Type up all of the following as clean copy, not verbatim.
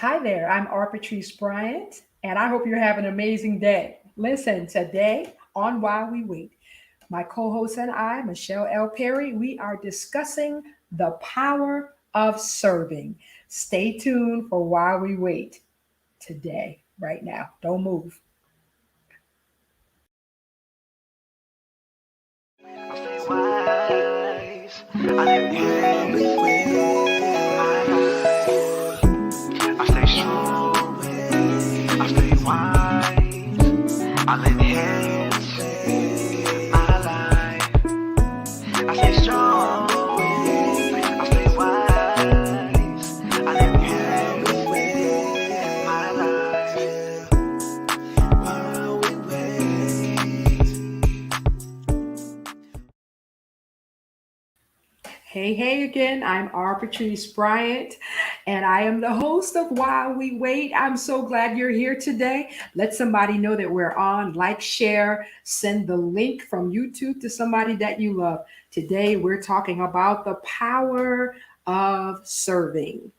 Hi there, I'm Patrice Bryant, and I hope you're having an amazing day. Listen, today on While We Wait, my co host and I, Michelle L. Perry, we are discussing the power of serving. Stay tuned for While We Wait today, right now. Don't move. I stay wise. I live hands my life. I stay strong. I stay wise. I live hands my life. I stay strong. I stay wise. I live hands my life. While we wait. Hey again. I'm Patrice Bryant, and I am the host of While We Wait. I'm so glad you're here today. Let somebody know that we're on. Like, share, send the link from YouTube to somebody that you love. Today, we're talking about the power of serving.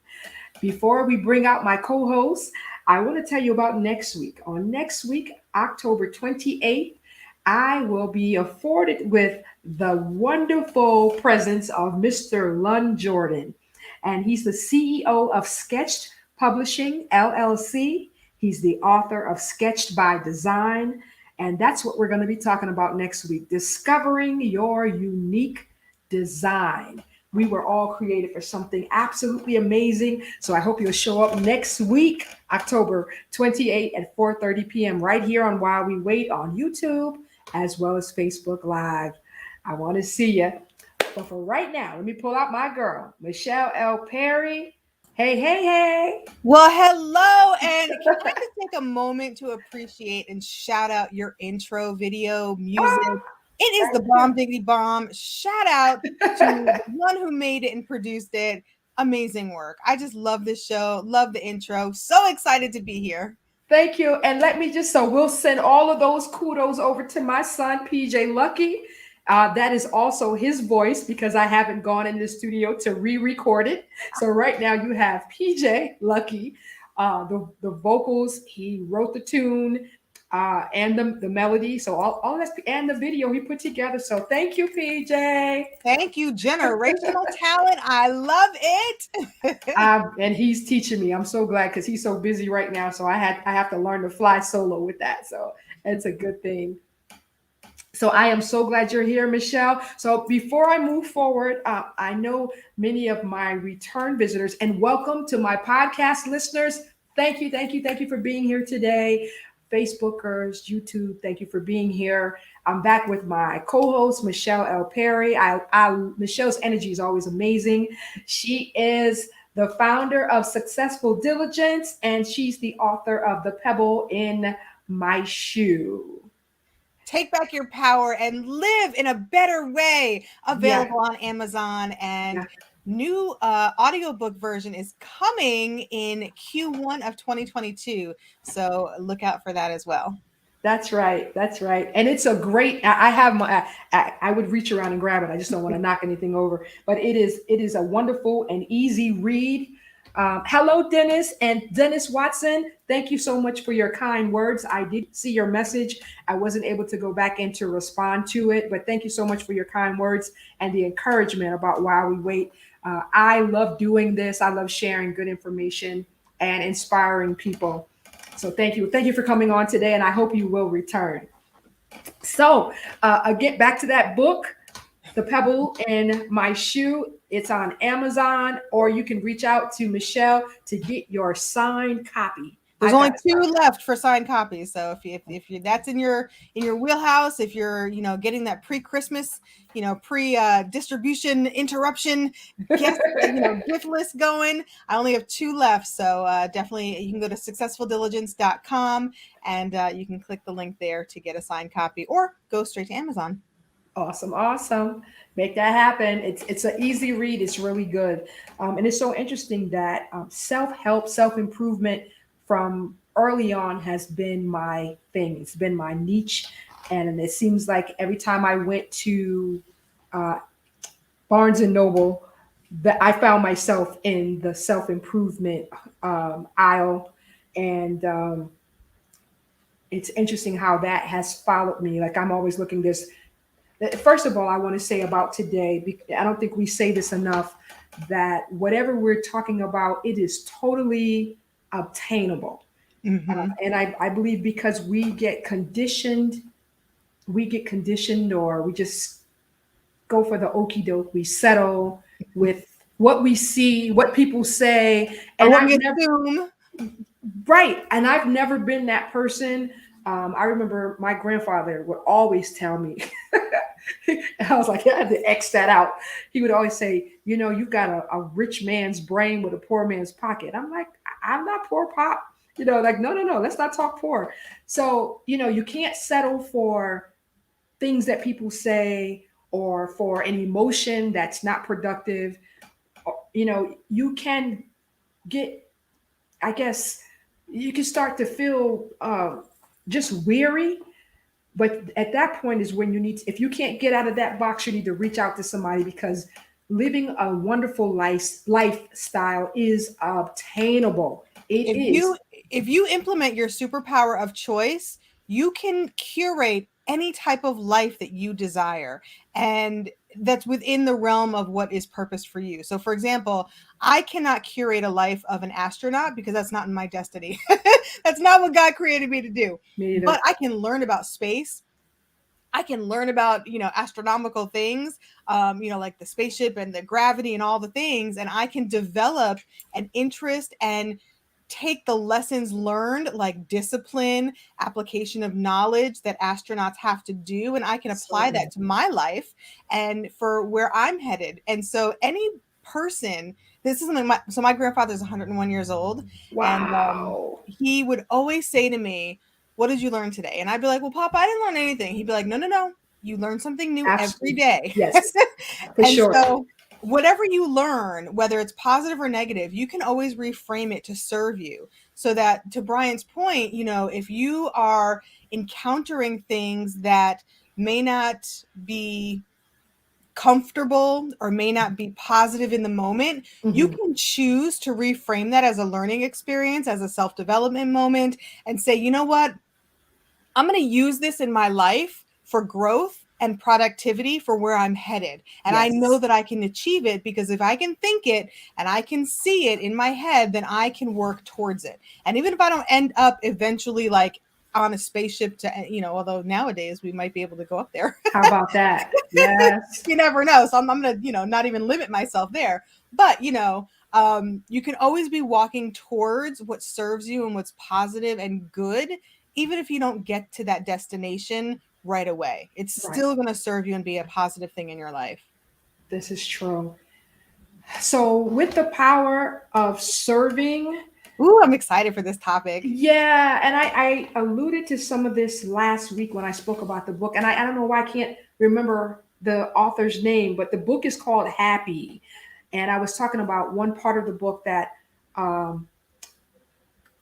Before we bring out my co host, I want to tell you about next week. On next week, October 28th, I will be afforded with the wonderful presence of Mr. Lund Jordan. And he's the CEO of Sketched Publishing LLC. He's the author of Sketched by Design. And that's what we're going to be talking about next week, discovering your unique design. We were all created for something absolutely amazing. So I hope you'll show up next week, October 28th at 4:30 p.m. right here on While We Wait on YouTube as well as Facebook Live. I want to see you. But for right now, let me pull out my girl, Michelle L. Perry. Hey. Well, hello, and can I just take a moment to appreciate and shout out your intro video music? It is the bomb diggity bomb. Shout out to the one who made it and produced it. Amazing work. I just love this show, love the intro. So excited to be here. Thank you. And let me just, so we'll send all of those kudos over to my son, PJ Lucky. That is also his voice because I haven't gone in the studio to re-record it. So right now you have PJ Lucky, the vocals. He wrote the tune and the melody. So all that's and the video he put together. So thank you, PJ. Thank you, generational talent. I love it. And he's teaching me. I'm so glad because he's so busy right now. So I have to learn to fly solo with that. So it's a good thing. So I am so glad you're here, Michelle. So before I move forward, I know many of my return visitors, and welcome to my podcast listeners. Thank you for being here today. Facebookers, YouTube, thank you for being here. I'm back with my co-host, Michelle L. Perry. Michelle's energy is always amazing. She is the founder of Successful Diligence, and she's the author of The Pebble in My Shoe. Take back your power and live in a better way. Available on Amazon, and new audiobook version is coming in Q1 of 2022. So look out for that as well. That's right. And it's a great, I have my, I would reach around and grab it. I just don't want to knock anything over, but it is a wonderful and easy read. Hello, Dennis and Dennis Watson. Thank you so much for your kind words. I did see your message. I wasn't able to go back in to respond to it, but thank you so much for your kind words and the encouragement about While We Wait. I love doing this. I love sharing good information and inspiring people. So thank you. Thank you for coming on today, and I hope you will return. So again, back to that book, The Pebble in My Shoe. It's on Amazon, or you can reach out to Michelle to get your signed copy. There's only 2 left for signed copies. So if you that's in your wheelhouse, if you're getting that pre-Christmas, pre-distribution interruption gift list going, I only have 2 left. So definitely you can go to successfuldiligence.com and you can click the link there to get a signed copy, or go straight to Amazon. Awesome. Make that happen. It's an easy read. It's really good. And it's so interesting that self-help, self-improvement from early on has been my thing. It's been my niche. And it seems like every time I went to Barnes and Noble, that I found myself in the self improvement aisle, and it's interesting how that has followed me. Like I'm always looking this. First of all, I want to say about today. I don't think we say this enough. That whatever we're talking about, it is totally obtainable. Hmm. And I believe because we get conditioned, or we just go for the okey doke. We settle with what we see, what people say, Or and what I've we never assume. right, and I've never been that person. I remember my grandfather would always tell me, and I was like, I had to X that out. He would always say, you know, you've got a rich man's brain with a poor man's pocket. I'm like, I'm not poor, pop. You know, like, no, no, no, let's not talk poor. So, you know, you can't settle for things that people say, or for an emotion that's not productive. You know, you can get, I guess, you can start to feel just weary. But at that point is when you need to, if you can't get out of that box, you need to reach out to somebody, because living a wonderful lifestyle is obtainable. It if is. you if you implement your superpower of choice, you can curate any type of life that you desire, and that's within the realm of what is purpose for you. So for example, I cannot curate a life of an astronaut because that's not in my destiny. That's not what God created me to do. Me But neither. I can learn about space. I can learn about, astronomical things, like the spaceship and the gravity and all the things, and I can develop an interest and take the lessons learned, like discipline, application of knowledge that astronauts have to do, and I can apply that Absolutely. to my life and for where I'm headed. And so any person, this is something my grandfather's 101 years old, and Wow. he would always say to me, what did you learn today? And I'd be like, well, Papa, I didn't learn anything. He'd be like, no, no, no. You learn something new every Absolutely. day. Yes, for And sure. so, whatever you learn, whether it's positive or negative, you can always reframe it to serve you. So that, to Brian's point, if you are encountering things that may not be comfortable or may not be positive in the moment, you Mhm. can choose to reframe that as a learning experience, as a self development moment, and say, you know what? I'm going to use this in my life for growth and productivity for where I'm headed. And I know Yes. that I can achieve it because if I can think it and I can see it in my head, then I can work towards it. And even if I don't end up eventually like on a spaceship to, although nowadays we might be able to go up there. How about that? Yes. You never know. So I'm going to, not even limit myself there. But, you can always be walking towards what serves you and what's positive and good, even if you don't get to that destination right away. It's Right. still going to serve you and be a positive thing in your life. This is true. So, with the power of serving, Ooh, I'm excited for this topic. yeah, and I alluded to some of this last week when I spoke about the book, and I don't know why I can't remember the author's name, but the book is called Happy. And I was talking about one part of the book that um,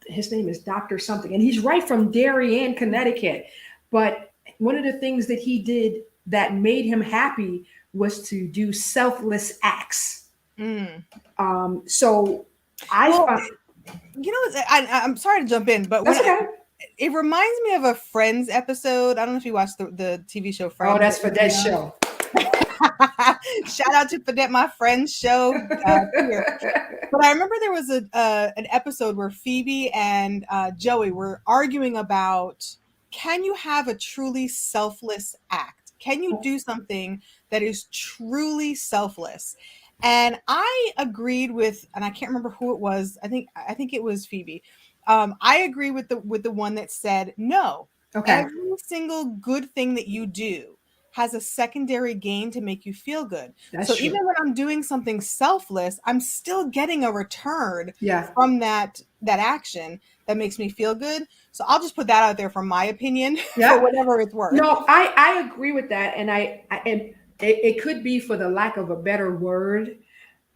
his name is Dr. Something, and he's right from Darien, Connecticut. But one of the things that he did that made him happy was to do selfless acts. Mm. So I Well, found I'm sorry to jump in, but that's okay. it reminds me of a Friends episode. I don't know if you watched the TV show Oh, Friends. that's for that show. Shout out to Fadette, my friend's show here. But I remember there was an episode where Phoebe and Joey were arguing about, can you have a truly selfless act? Can you do something that is truly selfless? And I agreed with, and I can't remember who it was. I think it was Phoebe. I agree with the one that said no. Okay, Every single good thing that you do has a secondary gain to make you feel good. that's So true. even when I'm doing something selfless, I'm still getting a return Yeah, from that action that makes me feel good. So I'll just put that out there for my opinion for yeah. whatever it's worth. No, I agree with that, and and it could be for the lack of a better word.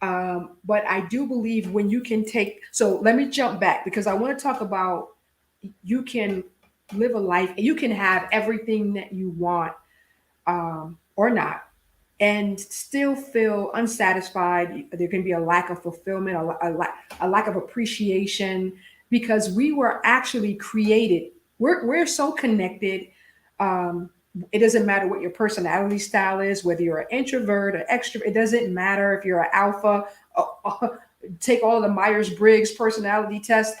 But I do believe when you can take, so let me jump back because I want to talk about you can live a life and you can have everything that you want or not. and still feel unsatisfied. There can be a lack of fulfillment, a lack of appreciation, because we were actually created. We're so connected. Um, it doesn't matter what your personality style is, whether you're an introvert or extrovert. It doesn't matter if you're an alpha. Take all the Myers Briggs personality tests.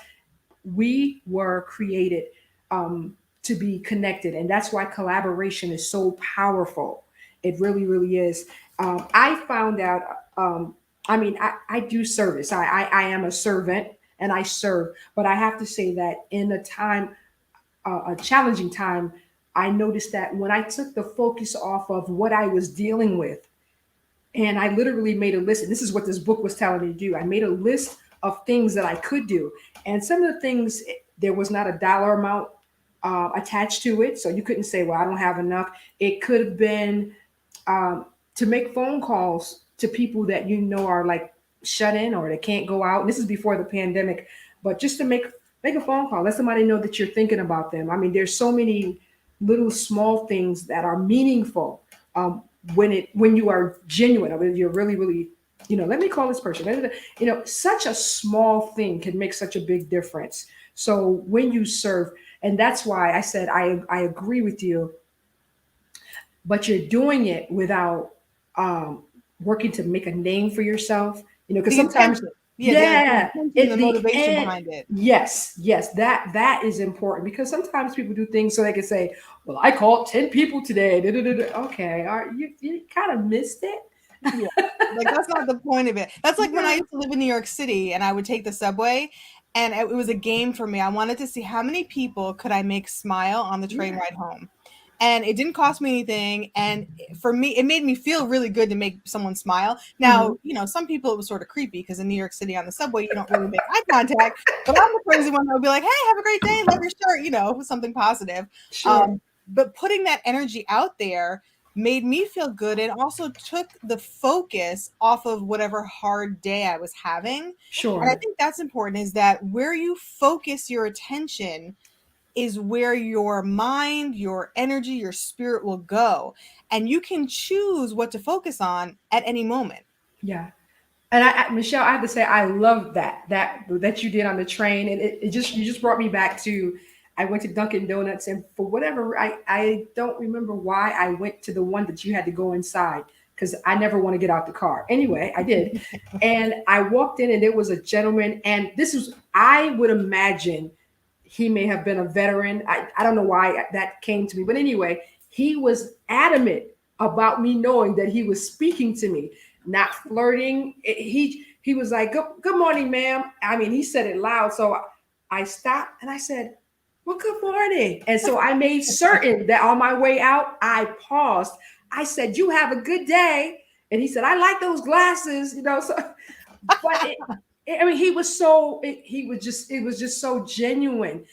We were created to be connected, and that's why collaboration is so powerful. It really, really is. I found out. I do service. I am a servant and I serve, but I have to say that in a time, a challenging time, I noticed that when I took the focus off of what I was dealing with, and I literally made a list. And this is what this book was telling me to do. I made a list of things that I could do. And some of the things, there was not a dollar amount attached to it. So you couldn't say, well, I don't have enough. It could have been to make phone calls to people that you know are like shut in or they can't go out. And this is before the pandemic, but just to make a phone call, let somebody know that you're thinking about them. I mean, there's so many little small things that are meaningful when you are genuine. I mean, you're really, really, let me call this person. Such a small thing can make such a big difference. So when you serve, and that's why I said I agree with you, but you're doing it without um, working to make a name for yourself. Because The sometimes, intention. Yeah, the yeah, intention, at the the motivation end, behind it. yes, that is important, because sometimes people do things so they can say, "Well, I called 10 people today." Da, da, da, da. Okay, all right, you kind of missed it. Yeah. Like that's not the point of it. That's like when I Yeah. used to live in New York City and I would take the subway and it was a game for me. I wanted to see how many people could I make smile on the train Yeah. ride home. And it didn't cost me anything. And for me, it made me feel really good to make someone smile. Now, Mhm. some people it was sort of creepy because in New York City on the subway, you don't really make eye contact. But I'm the crazy one that would be like, hey, have a great day, love your shirt, something positive. Sure. But putting that energy out there made me feel good and also took the focus off of whatever hard day I was having. And I Sure. think that's important is that where you focus your attention is where your mind, your energy, your spirit will go. And you can choose what to focus on at any moment. Yeah. And Michelle, I have to say, I love that you did on the train, and it just you just brought me back to. I went to Dunkin' Donuts, and for whatever I don't remember why I went to the one that you had to go inside, because I never want to get out the car. Anyway, I did, and I walked in, and there was a gentleman, and this was, I would imagine, he may have been a veteran. I don't know why that came to me, but anyway, he was adamant about me knowing that he was speaking to me, not flirting. He was like, good morning, ma'am. I mean, he said it loud. So I stopped and I said, well, good morning. And so I made certain that on my way out, I paused. I said, you have a good day. And he said, I like those glasses, So, but I mean, he was so, it was just so genuine.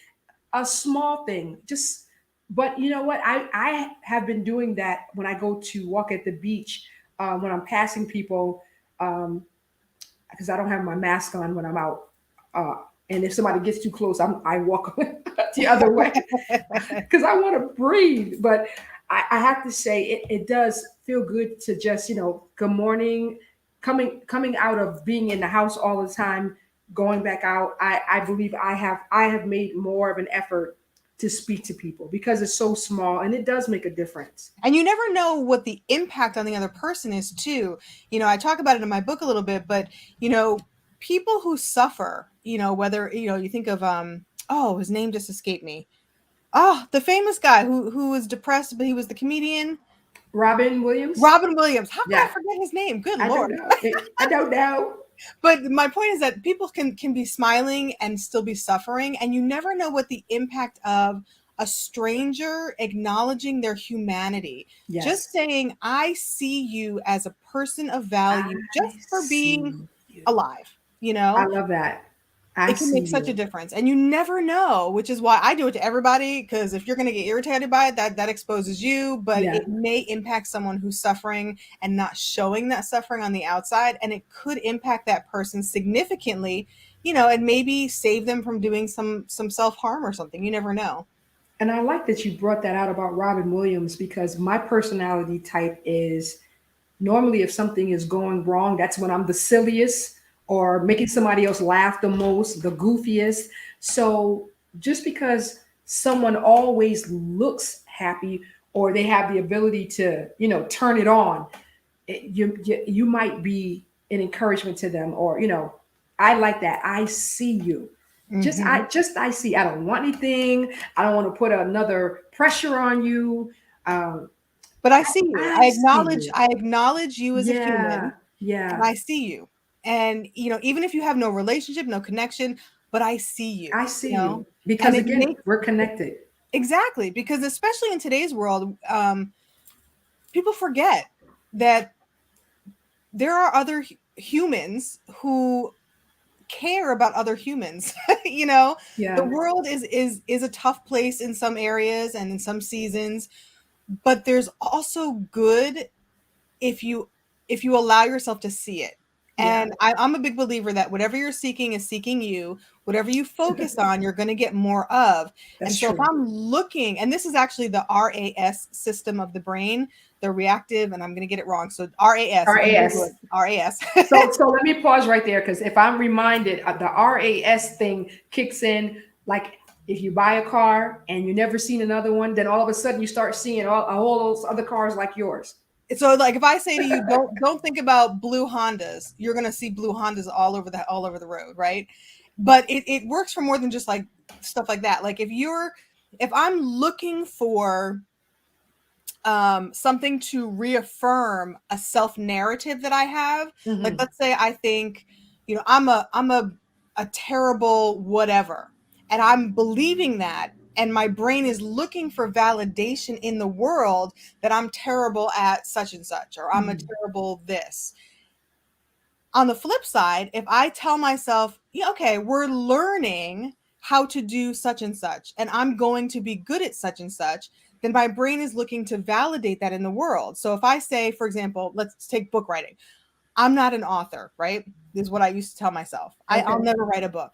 A small thing, just, but you know what? I have been doing that when I go to walk at the beach, when I'm passing people, um, because I don't have my mask on when I'm out. Uh, and if somebody gets too close, I walk the other way because I want to breathe. But I have to say, it does feel good to just, good morning, coming out of being in the house all the time, going back out. I believe I have made more of an effort to speak to people because it's so small and it does make a difference. And you never know what the impact on the other person is too. I talk about it in my book a little bit, but you know people who suffer, whether you think of oh, his name just escaped me. Oh, the famous guy who was depressed, but he was the comedian. Robin Williams. Robin Williams. How could I Yeah. forget his name? Good I don't Lord. know. I don't know. But my point is that people can be smiling and still be suffering, and you never know what the impact of a stranger acknowledging their humanity, just Yes. saying, I see you as a person of I value just for being see you. alive, I love that. I it can see make such a you. difference. And you never know, which is why I do it to everybody, because if you're going to get irritated by it, that exposes you, but Yeah. it may impact someone who's suffering and not showing that suffering on the outside, and it could impact that person significantly, and maybe save them from doing some self-harm or something. You never know. And I like that you brought that out about Robin Williams, because my personality type is Normally, if something is going wrong, that's when I'm the silliest or making somebody else laugh the most, the goofiest. So just because someone always looks happy or they have the ability to, turn it on, you might be an encouragement to them, or I like that. I see you. Hmm. I see. I don't want anything. I don't want to put another pressure on you. Um, But I see you. I see you. I acknowledge you as a Yeah, human, and yeah. I see you. And even if you have no relationship, no connection, but I see you, I you see know? you And because it again, makes we're connected. exactly, because especially in today's world, people forget that there are other humans who care about other humans. The Yeah, world is a tough place in some areas and in some seasons, but there's also good if you allow yourself to see it. yeah. And I'm a big believer that whatever you're seeking is seeking you. Whatever you focus on, you're going to get more of. That's And so if true. I'm looking, and this is actually the RAS system of the brain, the reactive, and I'm going to get it wrong. So RAS, you can Google it. RAS. RAS. So let me pause right there because if I'm reminded, the RAS thing kicks in like if you buy a car and you never seen another one, then all of a sudden you start seeing all those other cars like yours. So like if I say to you, don't think about blue Hondas, you're gonna see blue Hondas all over the road, right? But it works for more than just like stuff like that. Like if I'm looking for something to reaffirm a self narrative that I have, like Hmm. let's say I think, I'm a terrible whatever, and I'm believing that, and my brain is looking for validation in the world that I'm terrible at such and such, or I'm a Hmm. terrible this. On the flip side, if I tell myself, yeah, okay, we're learning how to do such and such, and I'm going to be good at such and such, then my brain is looking to validate that in the world. So if I say, for example, let's take book writing, I'm not an author, right? This is what I used to tell myself. I'll Okay. never write a book.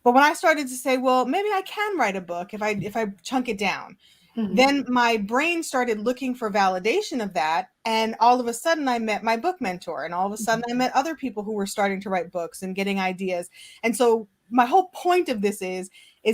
But when I started to say, well, maybe I can write a book if I chunk it down, Hmm. then my brain started looking for validation of that. And all of a sudden, I met my book mentor. And all of a sudden, I met other people who were starting to write books and getting ideas. And so, my whole point of this is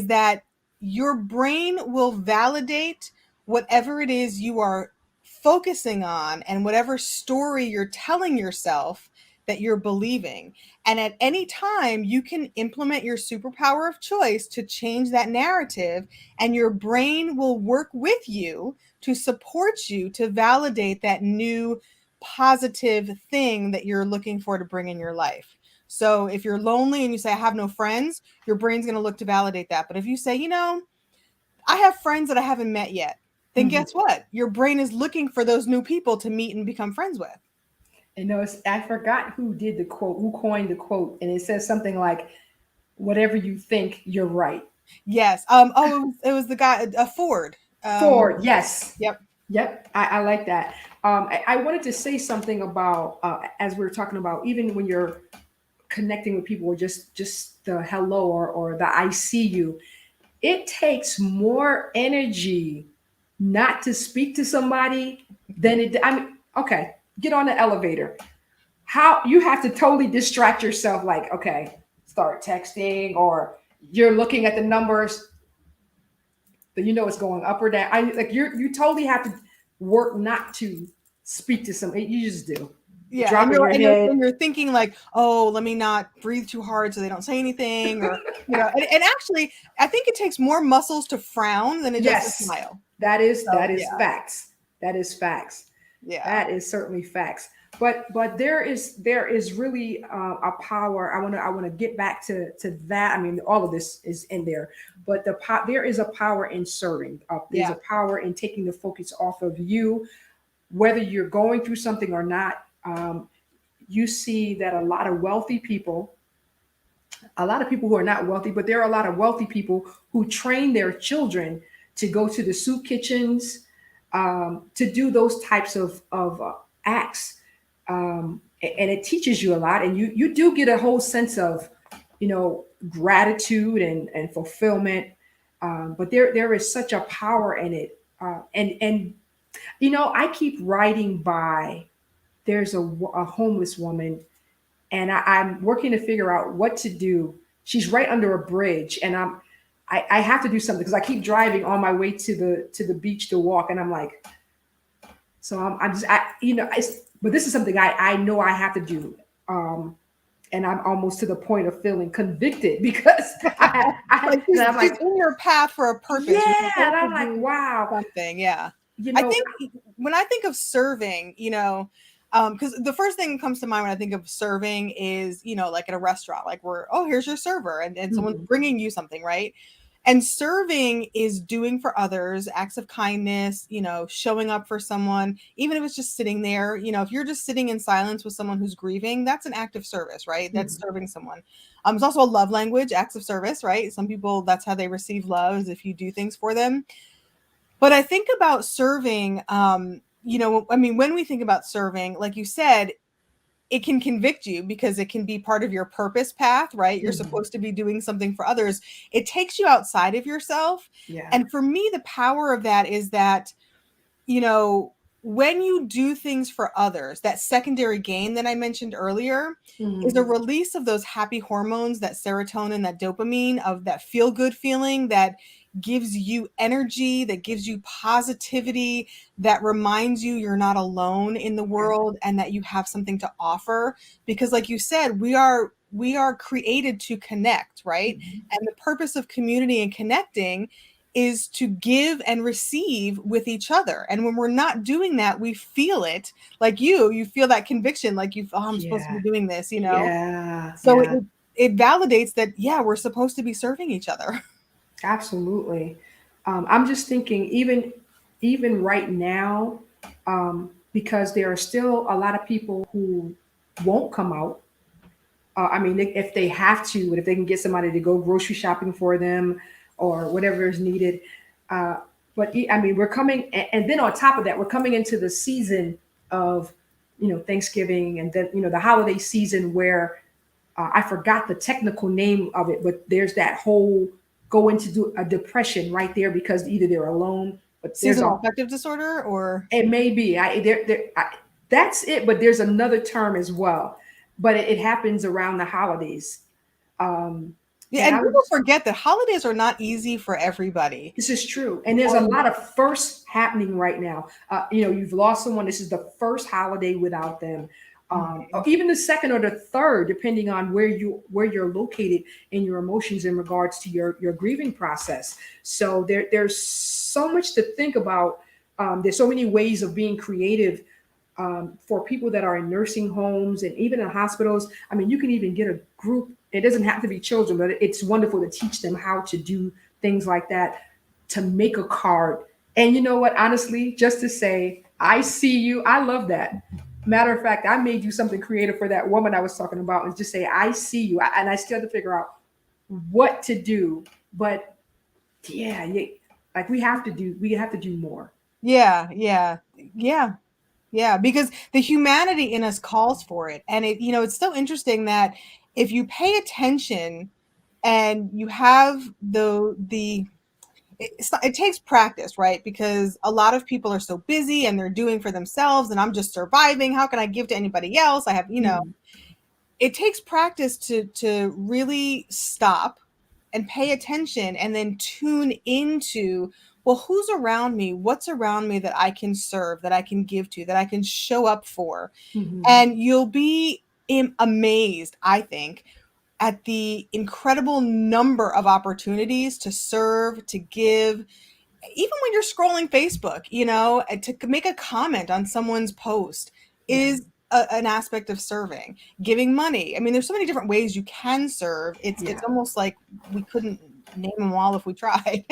that your brain will validate whatever it is you are focusing on and whatever story you're telling yourself that you're believing. And at any time, you can implement your superpower of choice to change that narrative, and your brain will work with you to support you to validate that new positive thing that you're looking for to bring in your life. So if you're lonely and you say, I have no friends, your brain's going to look to validate that. But if you say, I have friends that I haven't met yet, then Hmm. guess what? Your brain is looking for those new people to meet and become friends with. I forgot who did the quote, who coined the quote, and it says something like, "Whatever you think, you're right." Yes. Oh, it was the guy, Ford. Forward, yes. Yep. Yep, I like that. I wanted to say something about as we were talking about, even when you're connecting with people, or just the hello or the I see you, it takes more energy not to speak to somebody than it. I mean, okay, get on the elevator. How you have to totally distract yourself, like, okay, start texting, or you're looking at the numbers, that it's going up or down. I like you totally have to work not to speak to somebody. You just do. Yeah, and Dropping you're your and you're head. and you're thinking like, oh, let me not breathe too hard so they don't say anything, or and actually, I think it takes more muscles to frown than it does to Yes, smile. that So is yeah, facts. That is facts. yeah, That is certainly facts. But there is really a power. I want to get back to that. I mean, all of this is in there, but there is a power in serving. There's yeah, a power in taking the focus off of you, whether you're going through something or not. You see that a lot of people who are not wealthy, but there are a lot of wealthy people who train their children to go to the soup kitchens, to do those types of acts. And it teaches you a lot. And you do get a whole sense of, gratitude and fulfillment. But there is such a power in it. And I keep riding by. there's a homeless woman, and I'm working to figure out what to do. She's right under a bridge, and I have to do something because I keep driving on my way to the beach to walk, and I'm like, so I'm just but this is something I know I have to do. And I'm almost to the point of feeling convicted because Like and I'm she's like, in your path for a purpose. You're yeah, and supposed to I'm like, do wow, something. Yeah. you I know, think when I think of serving, because the first thing that comes to mind when I think of serving is, like at a restaurant, like oh, here's your server, and someone's mhm, bringing you something, right? And serving is doing for others, acts of kindness, showing up for someone, even if it's just sitting there. If you're just sitting in silence with someone who's grieving, that's an act of service, right? That's mhm, serving someone. It's also a love language, acts of service, right? Some people, that's how they receive love, is if you do things for them. But I think about serving, I mean, when we think about serving, like you said, it can convict you because it can be part of your purpose path, right? You're mhm, supposed to be doing something for others. It takes you outside of yourself. yeah, And for me, the power of that is that, you know, when you do things for others, that secondary gain that I mentioned earlier is a mhm, release of those happy hormones, that serotonin, that dopamine, of that feel good feeling that gives you energy, that gives you positivity, that reminds you you're not alone in the yeah, world and that you have something to offer. Because like you said, we are created to connect, right? mhm, And the purpose of community and connecting is to give and receive with each other. And when we're not doing that, we feel it. Like you feel that conviction, like oh, I'm supposed to be yeah, doing this. yeah, So yeah, it validates that, yeah, we're supposed to be serving each other. absolutely. I'm just thinking, even right now, because there are still a lot of people who won't come out. I mean, if they have to, and if they can get somebody to go grocery shopping for them or whatever is needed. Uh, but I mean, we're coming, and then on top of that, we're coming into the season of, Thanksgiving, and then, the holiday season where I forgot the technical name of it, but there's that whole go into a depression right there because either they're alone, but there's Seasonal a, affective disorder, or it may be. That's it, but there's another term as well. But it happens around the holidays. Um, yeah, and and I people was forget that holidays are not easy for everybody. This is true. And there's a lot of firsts happening right now. You've lost someone. This is the first holiday without them. Or even the second or the third, depending on where you're located in your emotions in regards to your grieving process. So there's so much to think about. There's so many ways of being creative for people that are in nursing homes and even in hospitals. I mean, you can even get a group. It doesn't have to be children, but it's wonderful to teach them how to do things like that, to make a card. And you know what? Honestly, just to say, I see you, I love that. Matter of fact, I made you something creative for that woman I was talking about, and just say, I see you. And I still have to figure out what to do. But yeah, like we have to do more. Yeah, yeah, yeah. Yeah, because the humanity in us calls for it. And it's so interesting that if you pay attention and you have it takes practice, right? Because a lot of people are so busy and they're doing for themselves, and I'm just surviving. How can I give to anybody else? I have, Mhm. it takes practice to really stop and pay attention and then tune into, well, who's around me, what's around me that I can serve, that I can give to, that I can show up for. Mhm. And you'll be amazed, I think, at the incredible number of opportunities to serve, to give, even when you're scrolling Facebook, and to make a comment on someone's post Yeah. is an aspect of serving. Giving money. I mean, there's so many different ways you can serve. It's Yeah. almost like we couldn't name them all if we tried.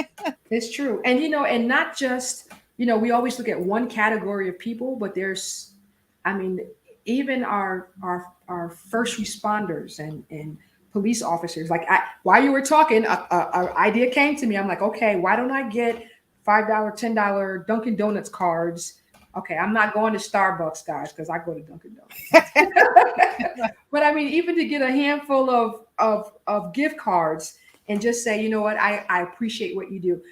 It's true. And and not just, we always look at one category of people, but I mean, even our first responders and police officers. Like while you were talking, a idea came to me. I'm like, okay, why don't I get $5, $10 Dunkin' Donuts cards? Okay, I'm not going to Starbucks, guys, because I go to Dunkin' Donuts. But I mean, even to get a handful of gift cards and just say, you know what, I appreciate what you do.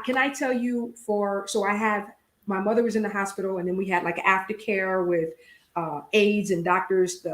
Can I tell you, so I have, my mother was in the hospital, and then we had like aftercare with aides and doctors,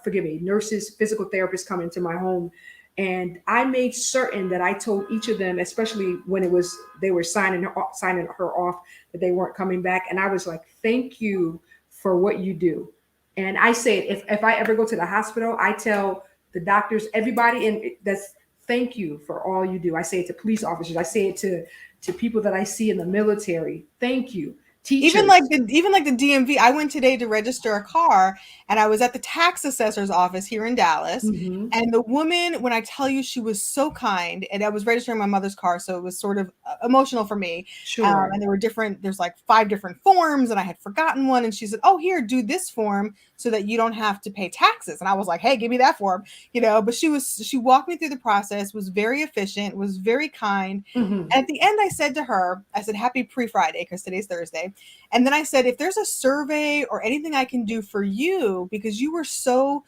forgive me, nurses, physical therapists come into my home. And I made certain that I told each of them, especially when it was they were signing her off, that they weren't coming back. And I was like, "Thank you for what you do." And I say, if I ever go to the hospital, I tell the doctors, everybody, and that's thank you for all you do. I say it to police officers. I say it to people that I see in the military. Thank you, Even teachers. like the DMV. I went today to register a car, and I was at the tax assessor's office here in Dallas. Hmm. And the woman, when I tell you, she was so kind. And I was registering my mother's car, so it was sort of emotional for me. Sure. And there's like 5 different forms, and I had forgotten one. And she said, "Oh, here, do this form so that you don't have to pay taxes." And I was like, "Hey, give me that form," But she walked me through the process, was very efficient, was very kind. Hmm. And at the end, I said to her, I said, "Happy pre-Friday," because today's Thursday. And then I said, "If there's a survey or anything I can do for you, because you were so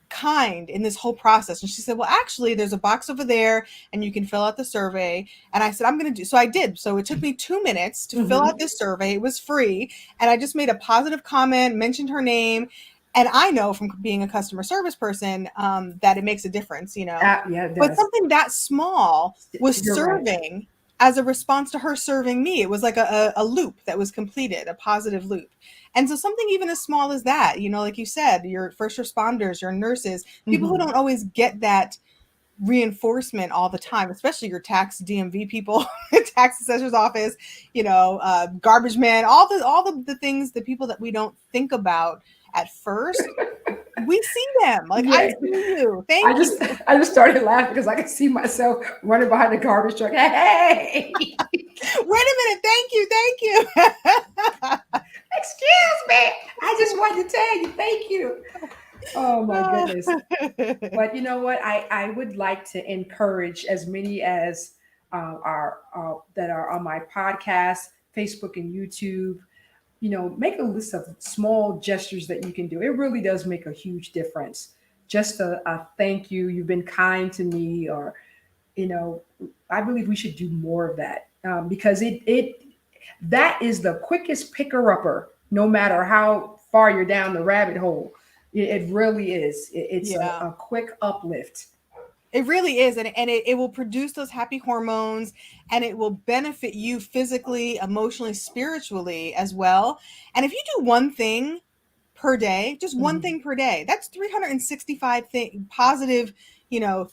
kind in this whole process." And she said, "Well, actually, there's a box over there and you can fill out the survey." And I said, "I'm going to do." So I did. So it took me 2 minutes to fill Hmm. out this survey. It was free. And I just made a positive comment, mentioned her name. And I know from being a customer service person that it makes a difference. Yeah, it But does. something that small was You're right. serving as a response to her serving me. It was like a loop that was completed, a positive loop. And so something even as small as that, like you said, your first responders, your nurses, people who Hmm. don't always get that reinforcement all the time, especially your tax DMV people, tax assessor's office, garbage man, all the things, the people that we don't think about at first. We see them. Like, I Yeah. see you. I Thank just you. I just started laughing because I could see myself running behind the garbage truck. Hey, Wait a minute. Thank you. Thank you. excuse me. I just wanted to tell you thank you. Oh my goodness. But you know what? I would like to encourage as many as are that are on my podcast, Facebook and YouTube. Make a list of small gestures that you can do. It really does make a huge difference. Just a thank you. You've been kind to me, or you know, I believe we should do more of that because it that is the quickest picker upper. No matter how far you're down the rabbit hole, it really is. It's Yeah. a quick uplift. It really is. And it will produce those happy hormones, and it will benefit you physically, emotionally, spiritually as well. And if you do one thing per day, just one Mhm. thing per day, that's 365 positive,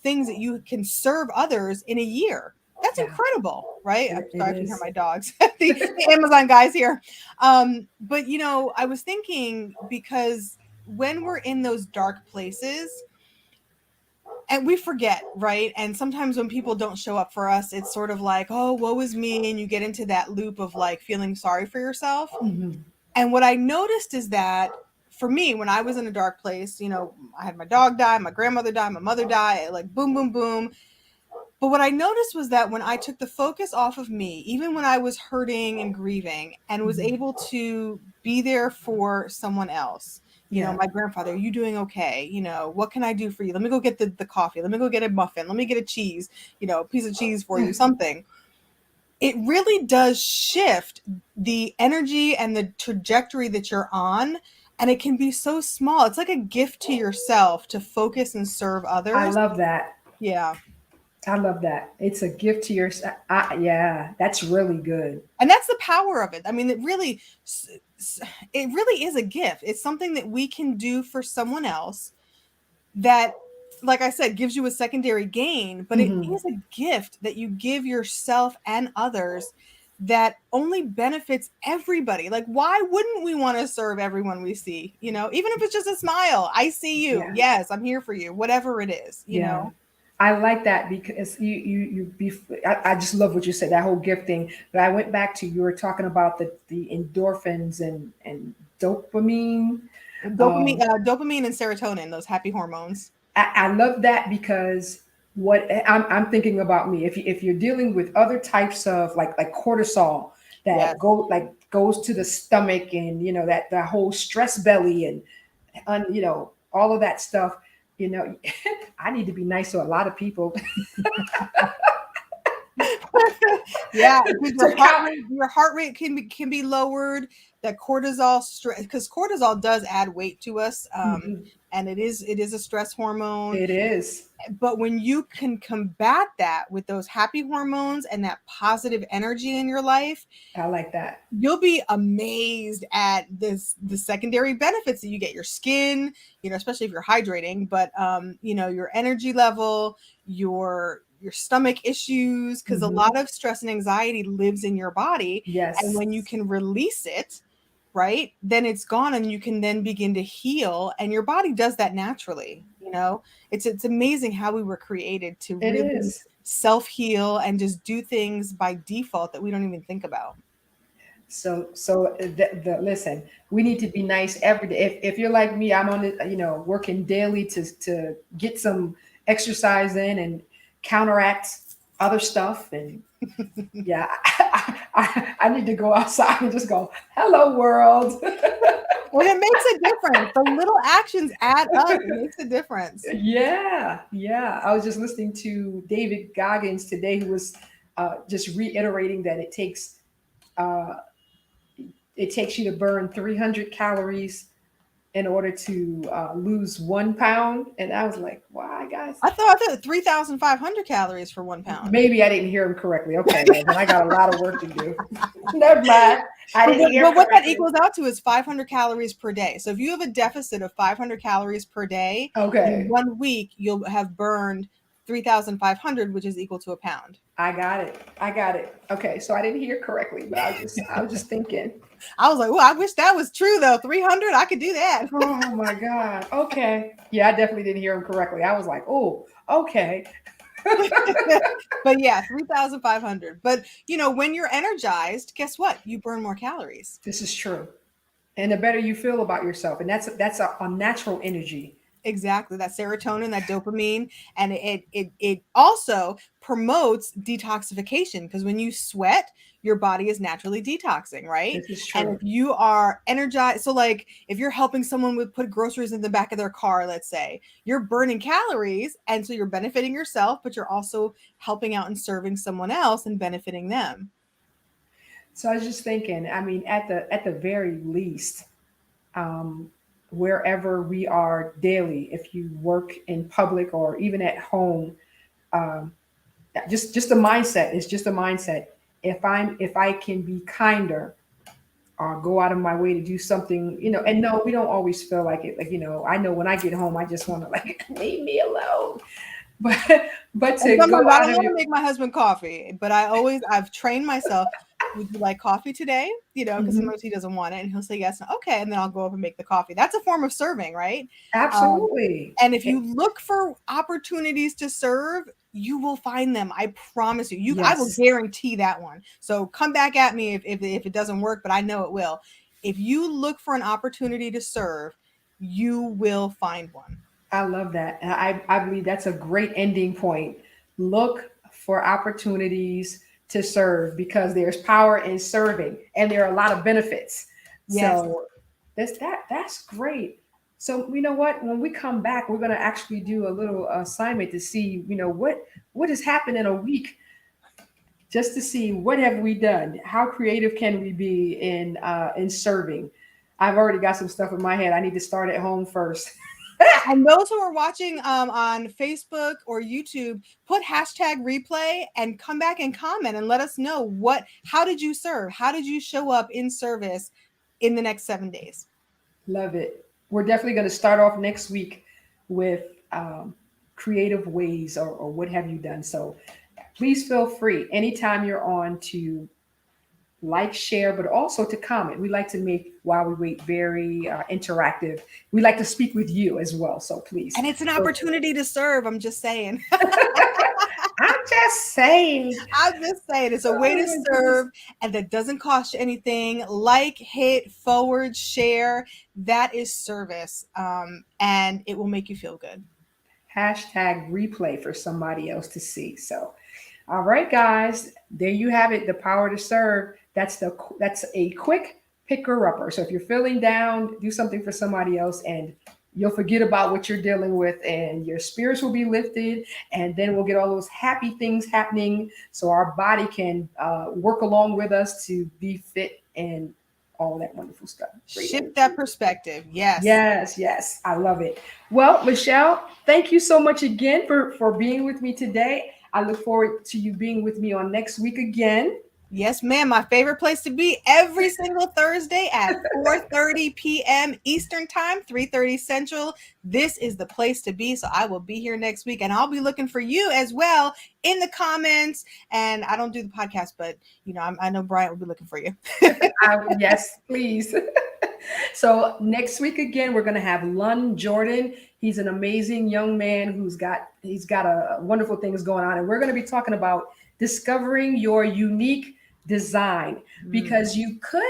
things that you can serve others in a year. That's Yeah, incredible, right? I'm it sorry if you hear is. my dogs, the Amazon guys here. But I was thinking, because when we're in those dark places, and we forget, right? And sometimes when people don't show up for us, it's sort of like, "Oh, woe is me," and you get into that loop of like feeling sorry for yourself. Mhm. And what I noticed is that, for me, when I was in a dark place, I had my dog die, my grandmother die, my mother die, like boom, boom, boom. But what I noticed was that when I took the focus off of me, even when I was hurting and grieving, and was Mhm. able to be there for someone else, Yeah. my grandfather, "Are you doing okay? What can I do for you? Let me go get the coffee. Let me go get a muffin. Let me get a cheese, a piece of cheese for you, something." It really does shift the energy and the trajectory that you're on. And it can be so small. It's like a gift to yourself to focus and serve I others. love that. Yeah. I love that. It's a gift to yourself. Yeah, that's really good. And that's the power of it. I mean, it really is a gift. It's something that we can do for someone else that, like I said, gives you a secondary gain, but it Hmm. is a gift that you give yourself and others that only benefits everybody. Like, why wouldn't we want to serve everyone we see? Even if it's just a smile. "I see you. Yeah, Yes, I'm here for you." Whatever it is. yeah. I like that because I just love what you said, that whole gift thing. But I went back to, you were talking about the endorphins and dopamine. Um, Dopamine and serotonin, those happy hormones. I love that because what I'm thinking about me. If you're dealing with other types of like cortisol that Yes. goes to the stomach, and that whole stress belly and all of that stuff. You know, I need to be nice to a lot of people. Yeah, because to count. your heart rate can be lowered. That cortisol stress, because cortisol does add weight to us, Mhm. and it is a stress hormone. It is. But when you can combat that with those happy hormones and that positive energy in your life, I like that. you'll be amazed at the secondary benefits that you get. Your skin, especially if you're hydrating, but your energy level, your stomach issues, because a Mhm. lot of stress and anxiety lives in your body. And Yes. when you can release it, right, then it's gone, and you can then begin to heal, and your body does that naturally. It's amazing how we were created to It really is. self-heal and just do things by default that we don't even think about. So listen, we need to be nice every day. If you're like me, I'm on it, working daily to get some exercise in and counteract other stuff. And yeah, I need to go outside and just go, hello world. And it makes a difference. The little actions add up. It makes a difference. Yeah, yeah. I was just listening to David Goggins today, who was just reiterating that uh, it takes you to burn 300 calories in order to lose 1 pound. And I was like, why, guys? I thought 3,500 calories for 1 pound. Maybe I didn't hear him correctly. Okay, well, then I got a lot of work to do. Never mind. I But didn't hear what that correctly. equals out to is 500 calories per day. So if you have a deficit of 500 calories per day, in Okay, 1 week, you'll have burned 3,500, which is equal to a pound. I got it. I got it. Okay, so I didn't hear correctly, but I was just thinking. I was like, well, I wish that was true though. 300, I could do that. Oh my God. Okay. Yeah, I definitely didn't hear him correctly. I was like, oh, okay. But yeah, 3,500. But when you're energized, guess what? You burn more calories. This is true. And the better you feel about yourself, and that's a natural energy. Exactly, that serotonin, that dopamine, and it also promotes detoxification, because when you sweat, your body is naturally detoxing, right? This is And if true. you are energized, so like if you're helping someone with put groceries in the back of their car, let's say, you're burning calories, and so you're benefiting yourself, but you're also helping out and serving someone else and benefiting them. So I was just thinking, I mean, at the very least, um, wherever we are daily, if you work in public or even at home, um, just the mindset is just a mindset. If I can be kinder or go out of my way to do something, and no, we don't always feel like it. Like, I know when I get home, I just want to like leave me alone. But but And to sometimes go I out don't of want your to make my husband coffee, but I've trained myself. Would you like coffee today? Because Mhm. sometimes he doesn't want it, and he'll say yes. Okay, and then I'll go up and make the coffee. That's a form of serving, right? Um, Absolutely. and if you look for opportunities to serve, you will find them. I promise you. I will Yes, guarantee that one. So come back at me if it doesn't work, but I know it will. If you look for an opportunity to serve, you will find one. I love that. And I believe that's a great ending point. Look for opportunities to serve because there's power in serving and there are a lot of benefits. Yes. So that's great. So you know what? When we come back, we're going to actually do a little assignment to see, what has happened in a week, just to see what have we done. How creative can we be in serving? I've already got some stuff in my head. I need to start at home first. And those who are watching on Facebook or YouTube, put hashtag replay and come back and comment and let us know how did you serve? How did you show up in service in the next 7 days? Love it. We're definitely going to start off next week with creative ways or what have you done. So please feel free anytime you're on to like, share, but also to comment. We like to make While We Wait very interactive. We like to speak with you as well. So please And it's an feel free. opportunity to serve. I'm just saying. I'm just saying. I'm just saying it's a way Oh to my goodness. serve, and that doesn't cost you anything. Like, hit, forward, share. That is service. And it will make you feel good. Hashtag replay for somebody else to see. So, all right, guys, there you have it. The power to serve. That's a quick picker upper. So if you're feeling down, do something for somebody else and you'll forget about what you're dealing with and your spirits will be lifted. And then we'll get all those happy things happening so our body can work along with us to be fit and all that wonderful stuff. Great Shift energy. that perspective. Yes. Yes, yes. I love it. Well, Michelle, thank you so much again for being with me today. I look forward to you being with me on next week again. Yes, ma'am. My favorite place to be every single Thursday at 4:30 p.m. Eastern Time, 3:30 Central. This is the place to be. So I will be here next week, and I'll be looking for you as well in the comments. And I don't do the podcast, but I know Bryant will be looking for you. Yes, please. So next week again, we're going to have Lon Jordan. He's an amazing young man he's got a wonderful things going on, and we're going to be talking about discovering your unique design, because you could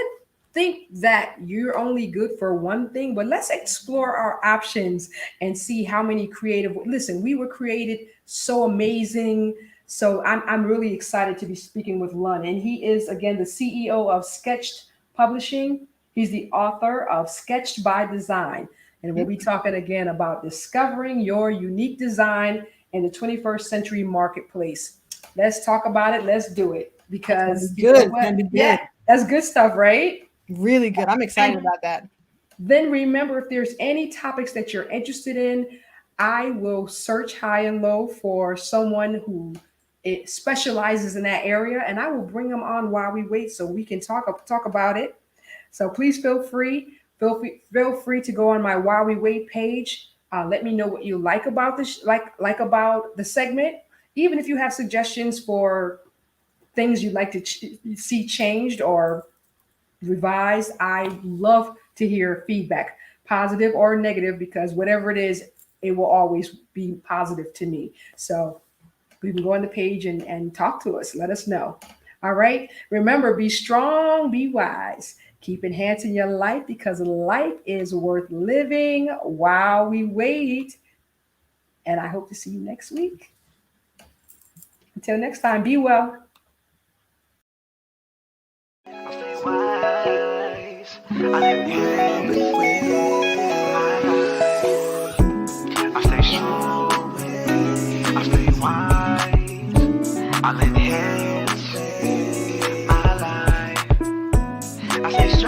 think that you're only good for one thing, but let's explore our options and see how many creative. Listen, we were created so amazing. So I'm really excited to be speaking with Lon, and he is again the CEO of Sketched Publishing. He's the author of Sketched by Design. And we'll be talking again about discovering your unique design in the 21st century marketplace. Let's talk about it. Let's do it. Because good. Yeah, that's good stuff, right? Really good. I'm excited about that. Then remember, if there's any topics that you're interested in, I will search high and low for someone who it specializes in that area, and I will bring them on while we wait so we can talk about it. So please feel free to go on my While We Wait page. Let me know what you like about this, like about the segment. Even if you have suggestions for things you'd like to see changed or revised, I love to hear feedback, positive or negative, because whatever it is, it will always be positive to me. So you can go on the page and talk to us. Let us know. All right. Remember, be strong, be wise. Keep enhancing your life, because life is worth living while we wait. And I hope to see you next week. Until next time, be well. Stay wise. I live here with my life. I stay strong. I stay wise. I live here my life. I stay strong.